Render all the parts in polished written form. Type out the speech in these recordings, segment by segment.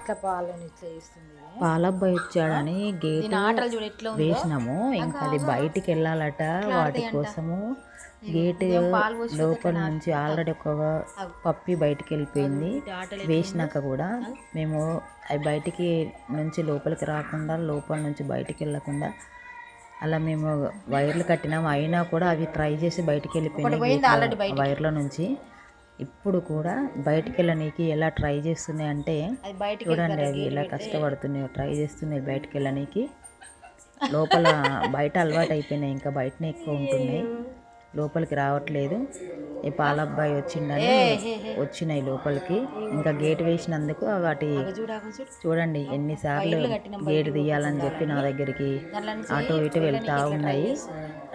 ఇట్లా పాలని ఇట్లా చేస్తుంది. పాలబ్బాయి వచ్చాడని గేట్ ఆటలు చూడు ఎట్లా ఉందో. వేసినాము. ఇంకా అది బయటికి వెళ్ళాలట. వాటి కోసము గేట్ లోపల నుంచి ఆల్రెడీ ఒక పప్పి బయటికి వెళ్ళిపోయింది. వేసినాక కూడా మేము అవి బయటికి నుంచి లోపలికి రాకుండా, లోపల నుంచి బయటికి వెళ్ళకుండా అలా మేము వైర్లు కట్టినాము. అయినా కూడా అవి ట్రై చేసి బయటికి వెళ్ళిపోయినాయి వైర్ల నుంచి. ఇప్పుడు కూడా బయటికి వెళ్ళనీకి ఎలా ట్రై చేస్తున్నాయి అంటే చూడండి, అవి ఎలా కష్టపడుతున్నాయో, ట్రై చేస్తున్నాయి బయటికి వెళ్ళనీకి. లోపల బయట అలవాటు అయిపోయినాయి, ఇంకా బయటనే ఎక్కువ ఉంటున్నాయి, లోపలికి రావట్లేదు. ఈ పాలబ్బాయి వచ్చినాయి లోపలికి. ఇంకా గేట్ వేసినందుకు వాటి చూడండి ఎన్నిసార్లు గేట్ తీయాలని చెప్పి నా దగ్గరికి అటు ఇటు వెళ్తూ ఉన్నాయి.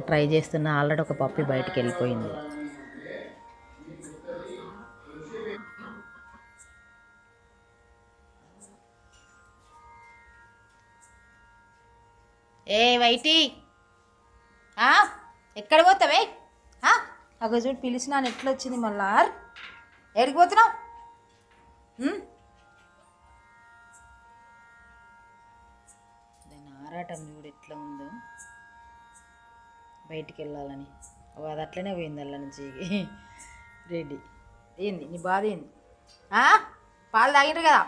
ట్రై చేస్తున్న ఆల్రెడీ ఒక పప్పి బయటికి వెళ్ళిపోయింది. ఏ వైటి ఎక్కడ పోతావే? అగ చూడు పిలిచినాను ఎట్లా వచ్చింది మళ్ళా. ఎక్కడికి పోతున్నావు? దాని ఆరాటం చూడు ఎట్లా ఉందో, బయటికి వెళ్ళాలని. అది అట్లనే పోయింది అల్ల నుంచి రెడీ ఏంది నీ బాధ ఏంది? పాలు తాగిండ్రు కదా.